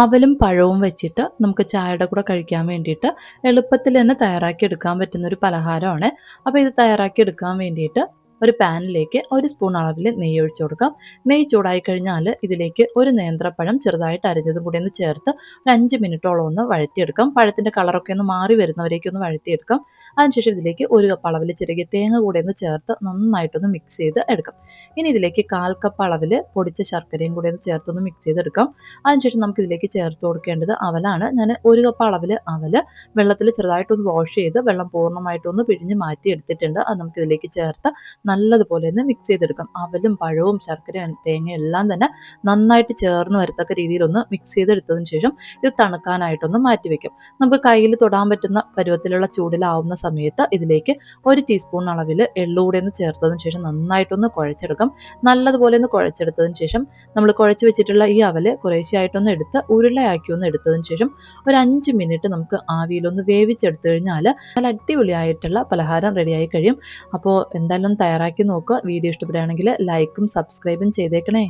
അവലും പഴവും വെച്ചിട്ട് നമുക്ക് ചായയുടെ കൂടെ കഴിക്കാൻ വേണ്ടിയിട്ട് എളുപ്പത്തിൽ തന്നെ തയ്യാറാക്കി എടുക്കാൻ പറ്റുന്ന ഒരു പലഹാരമാണ്. അപ്പോൾ ഇത് തയ്യാറാക്കി എടുക്കാൻ വേണ്ടിയിട്ട് ഒരു പാനിലേക്ക് 1 സ്പൂൺ അളവിൽ നെയ്യ് ഒഴിച്ചു കൊടുക്കാം. നെയ്യ് ചൂടായി കഴിഞ്ഞാൽ ഇതിലേക്ക് ഒരു നേന്ത്രപ്പഴം ചെറുതായിട്ട് അരിഞ്ഞതും കൂടി ഒന്ന് ചേർത്ത് ഒരു 5 മിനിറ്റോളം ഒന്ന് വഴറ്റിയെടുക്കാം. പഴത്തിൻ്റെ കളറൊക്കെ ഒന്ന് മാറി വരുന്നവരേക്കും ഒന്ന് വഴറ്റിയെടുക്കാം. അതിനുശേഷം ഇതിലേക്ക് 1 കപ്പ് അളവിൽ ചിരകിയ തേങ്ങ കൂടി ഒന്ന് ചേർത്ത് നന്നായിട്ടൊന്ന് മിക്സ് ചെയ്ത് എടുക്കാം. ഇനി ഇതിലേക്ക് 1/4 കപ്പ് അളവിൽ പൊടിച്ച ശർക്കരയും കൂടി ഒന്ന് ചേർത്തൊന്ന് മിക്സ് ചെയ്തെടുക്കാം. അതിനുശേഷം നമുക്ക് ഇതിലേക്ക് ചേർത്ത് കൊടുക്കേണ്ടത് അവലാണ്. ഞാൻ 1 കപ്പ് അളവിൽ അവൽ വെള്ളത്തിൽ ചെറുതായിട്ടൊന്ന് വാഷ് ചെയ്ത് വെള്ളം പൂർണ്ണമായിട്ടൊന്ന് പിഴിഞ്ഞ് മാറ്റി എടുത്തിട്ടുണ്ട്. അത് നമുക്ക് ഇതിലേക്ക് ചേർത്ത് നല്ലതുപോലെ ഒന്ന് മിക്സ് ചെയ്തെടുക്കാം. അവലും പഴവും ശർക്കരയും തേങ്ങയും എല്ലാം തന്നെ നന്നായിട്ട് ചേർന്ന് വരത്തക്ക രീതിയിലൊന്ന് മിക്സ് ചെയ്തെടുത്തതിന് ശേഷം ഇത് തണുക്കാനായിട്ടൊന്ന് മാറ്റി വയ്ക്കും. നമുക്ക് കയ്യിൽ തൊടാൻ പറ്റുന്ന പരുവത്തിലുള്ള ചൂടിലാവുന്ന സമയത്ത് ഇതിലേക്ക് 1 ടീസ്പൂൺ അളവിൽ എള്ളുകൂടെ ഒന്ന് ചേർത്തതിന് ശേഷം നന്നായിട്ടൊന്ന് കുഴച്ചെടുക്കാം. നല്ലതുപോലെ ഒന്ന് കുഴച്ചെടുത്തതിന് ശേഷം നമ്മൾ കുഴച്ച് വെച്ചിട്ടുള്ള ഈ അവൽ കുറേശ്ശെയായിട്ടൊന്ന് എടുത്ത് ഉരുളയാക്കി ഒന്ന് എടുത്തതിന് ശേഷം ഒരു 5 മിനിറ്റ് നമുക്ക് ആവിയിലൊന്ന് വേവിച്ചെടുത്തു കഴിഞ്ഞാൽ നല്ല അടിപൊളിയായിട്ടുള്ള പലഹാരം റെഡിയായി കഴിയും. അപ്പോൾ എന്തായാലും തയ്യാറാക്കി നോക്കുക. വീഡിയോ ഇഷ്ടപ്പെടുകയാണെങ്കിൽ ലൈക്കും സബ്സ്ക്രൈബും ചെയ്തേക്കണേ.